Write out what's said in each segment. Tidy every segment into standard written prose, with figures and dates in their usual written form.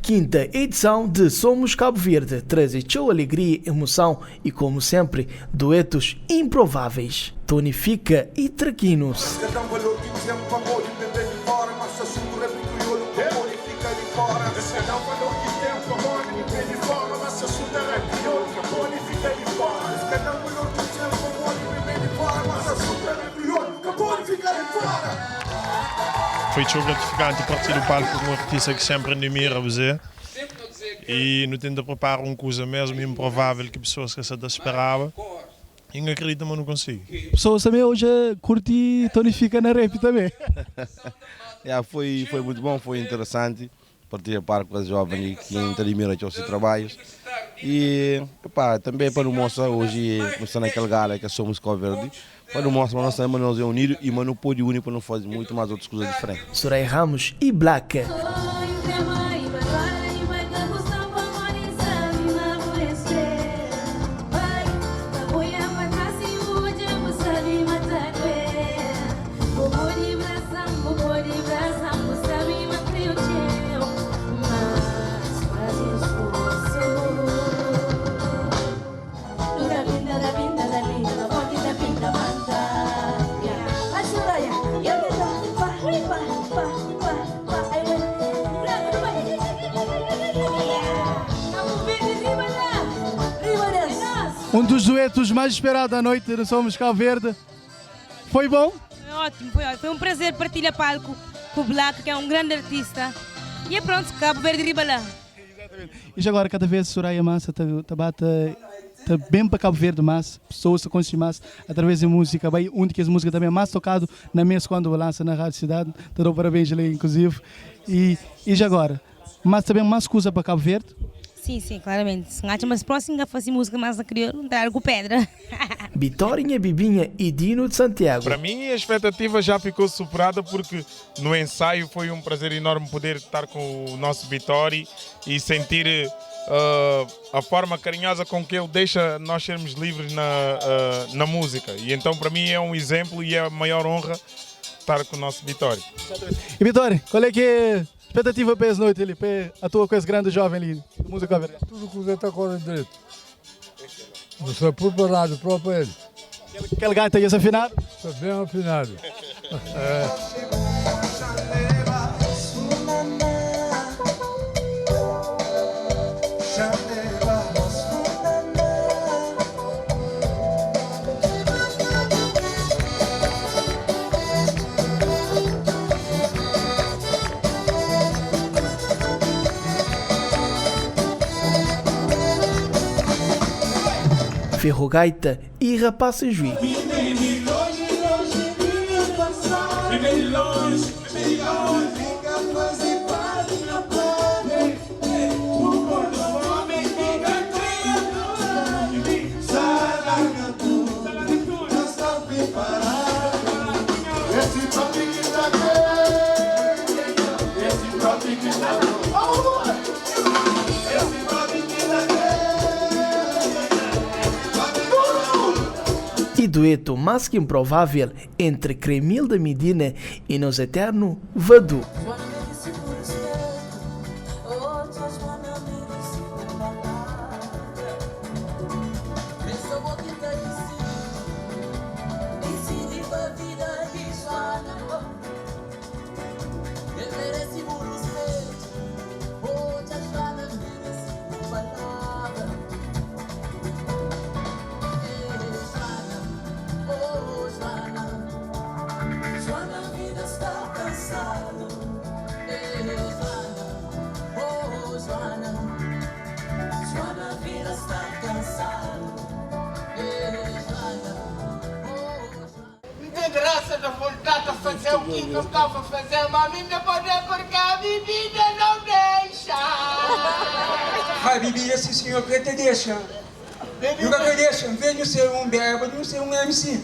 quinta edição de Somos Cabo Verde. Traz show, alegria, emoção e, como sempre, duetos improváveis. Tonifica e Traquinos. Foi show gratificante partir do palco com um artista que sempre admira você e não tenta preparar uma coisa mesmo improvável que pessoas que se esperavam e não acredito, mas não consigo. Pessoas também hoje curtem Tonifica na rap também. Foi muito bom, foi interessante partir do palco com as jovens que admiram os seus trabalhos e também para mostrar hoje naquele gala que somos Cabo Verde. Para mostrar que nós estamos unidos e não pode unir para não fazer muito mais outras coisas diferentes. Soraya Ramos e Black. Um dos duetos mais esperados da noite no Somos Cabo Verde. Foi bom? Foi ótimo, foi ótimo. Foi um prazer partilhar palco com o Black, que é um grande artista. E é pronto, Cabo Verde Ribalã. Exatamente. E já agora, cada vez Soraya Massa está bem para Cabo Verde, mas pessoas se conhecem mais através da música. Bem, onde que essa música também é mais tocado na mesa quando lança na Rádio Cidade. Te dou parabéns ali, inclusive. E já agora, mas também mais coisa para Cabo Verde? Sim, claramente. Mas próximo a fazer música mais a crioulo, entrar com pedra. Bitorinha, Bibinha e Dino de Santiago. Para mim, a expectativa já ficou superada porque no ensaio foi um prazer enorme poder estar com o nosso Vitória e sentir a forma carinhosa com que ele deixa nós sermos livres na música. E então, para mim, é um exemplo e é a maior honra estar com o nosso Vitória. E Vitória, qual é que é a expectativa para essa noite ali, para a tua coisa grande jovem ali, música verde? Tudo que está correndo direito. Você é preparado para ele. Aquele gato aí afinado? Está bem afinado. Ferrogaita e Rapaz Juiz. E dueto mais que improvável entre Cremilda Medina e nos eterno Vadu. Graças a voltar a fazer o que eu estava a fazer, mas ainda poder porque a bebida não deixa. A bebida, sim senhor, que te deixa. Nunca te deixa, em vez de ser um bêbado, de ser um MC.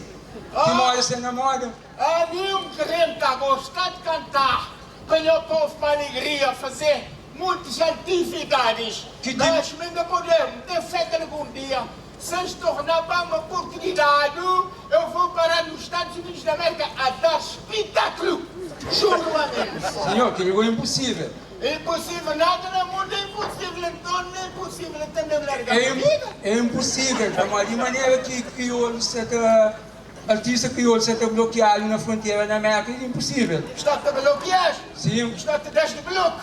Que moda você na moda. A mim um crente a gostar de cantar, para o povo para alegria, fazer muitas atividades. Mas ainda podemos ter feito algum dia. Se se tornar uma oportunidade, eu vou parar nos Estados Unidos da América a dar espetáculo. Juro a Deus. Senhor, que ligou impossível. Impossível, nada no mundo é impossível, então não é impossível, entender largar a vida. É impossível, de maneira que crioulo, artista crioulo, se bloqueado na fronteira da América, é impossível. Está-te bloqueado? Sim. Está-te deste bloco?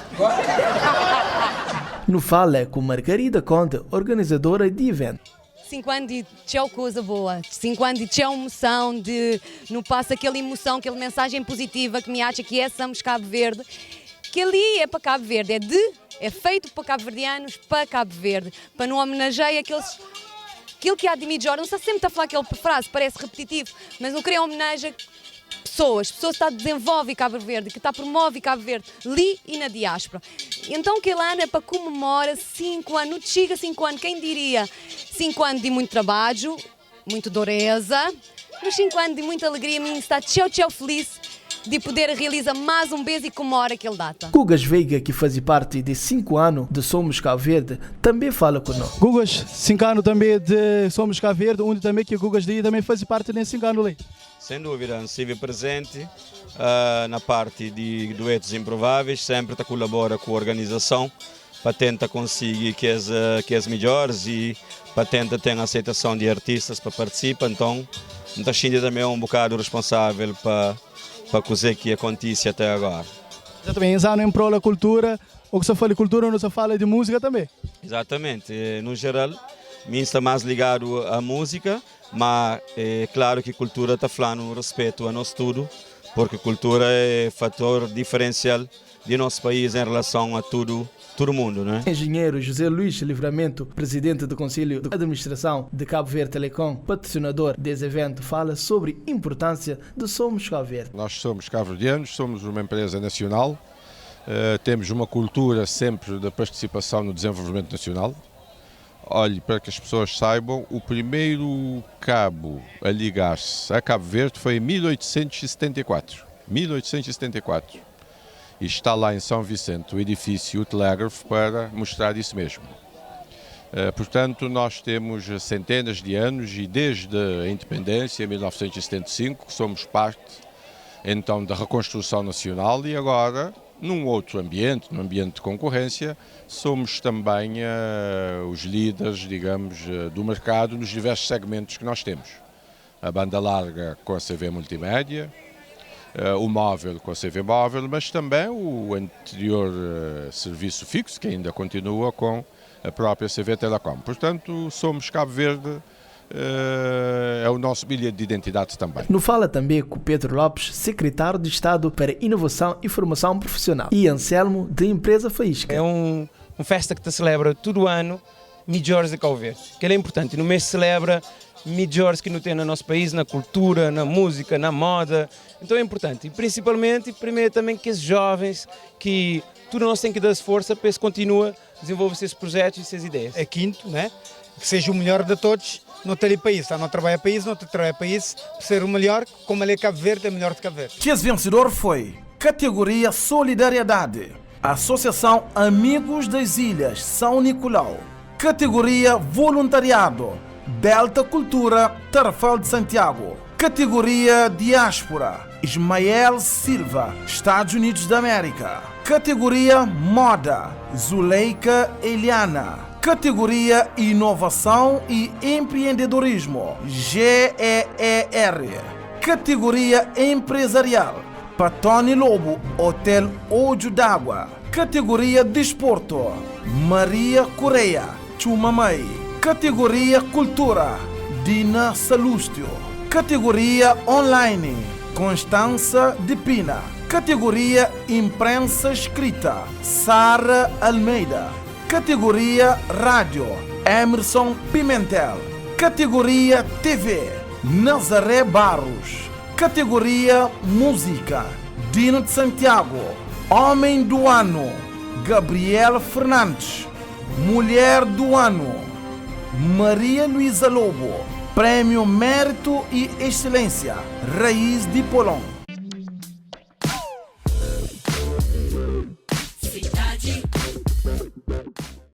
No Fala com Margarida Conte, organizadora de evento. 5 anos de tchau coisa boa, 5 anos de tchau emoção, de não passa aquela emoção, aquela mensagem positiva que me acha que é Somos Cabo Verde, que ali é para Cabo Verde, é feito para cabo-verdianos, para Cabo Verde, para não homenagear aquilo que há de melhor. Não sei se sempre está a falar aquela frase, parece repetitivo, mas não queria homenagem pessoas que está a desenvolver Cabo Verde, que está a promover Cabo Verde, ali e na diáspora. Então aquele ano é para comemorar 5 anos, não chega 5 anos, quem diria? 5 anos de muito trabalho, muito dureza, mas 5 anos de muita alegria, mim está tchau feliz de poder realizar mais um beijo e comemora aquele data. Gugas Veiga, que faz parte de 5 anos de Somos Cabo Verde, também fala conosco. Gugas, 5 anos também de Somos Cabo Verde, onde também que Gugas daí também faz parte desses 5 anos ali. Sem dúvida, estive presente na parte de duetos improváveis, sempre colabora com a organização para tentar conseguir que as melhores e para tentar ter a aceitação de artistas para participar. Então, a Xindia também é um bocado responsável para coisa que acontece até agora. Exatamente, esse ano em prol da cultura, ou que se fala de cultura, não se fala de música também. Exatamente, no geral, mim está mais ligado à música, mas é claro que cultura está falando respeito a nós tudo, porque cultura é fator diferencial de nosso país em relação a todo o mundo, não é? Engenheiro José Luís Livramento, presidente do Conselho de Administração de Cabo Verde Telecom, patrocinador desse evento, fala sobre a importância de Somos Cabo Verde. Nós somos cabo-verdianos, somos uma empresa nacional, temos uma cultura sempre de participação no desenvolvimento nacional. Olhe, para que as pessoas saibam, o primeiro cabo a ligar-se a Cabo Verde foi em 1874. E está lá em São Vicente o edifício, o telégrafo, para mostrar isso mesmo. Portanto, nós temos centenas de anos e desde a independência, em 1975, somos parte então da reconstrução nacional e agora, num outro ambiente, num ambiente de concorrência, somos também os líderes, digamos, do mercado nos diversos segmentos que nós temos. A banda larga com a CV Multimédia, o móvel com a CV Móvel, mas também o anterior serviço fixo, que ainda continua com a própria CV Telecom. Portanto, somos Cabo Verde, é o nosso bilhete de identidade também. No Fala também com Pedro Lopes, secretário de Estado para Inovação e Formação Profissional, e Anselmo, da empresa Faísca. É uma festa que se celebra todo ano, melhores de Cabo Verde, que é importante. No mês se celebra melhores que não tem no nosso país, na cultura, na música, na moda. Então é importante. E principalmente, primeiro também que os jovens, que tudo nós tem que dar força para que continue a desenvolver esses projetos e essas ideias. É quinto, né? Que seja o melhor de todos, não ter país, não trabalha país, não trabalha país, ser o melhor, como ele é Cabo Verde, é melhor de Cabo Verde. Que esse vencedor foi categoria Solidariedade, Associação Amigos das Ilhas São Nicolau, categoria Voluntariado, Delta Cultura, Tarrafal de Santiago, categoria Diáspora, Ismael Silva, Estados Unidos da América, categoria Moda, Zuleika Eliana, categoria Inovação e Empreendedorismo, GEER, categoria Empresarial, Patoni Lobo, Hotel Olho d'Água, categoria Desporto, Maria Correia, Chumamai, categoria Cultura, Dina Salustio, categoria Online, Constança de Pina, categoria Imprensa Escrita, Sara Almeida, categoria Rádio, Emerson Pimentel, categoria TV, Nazaré Barros, categoria Música, Dino de Santiago, Homem do Ano, Gabriel Fernandes, Mulher do Ano, Maria Luísa Lobo, Prêmio Mérito e Excelência, Raiz de Polon.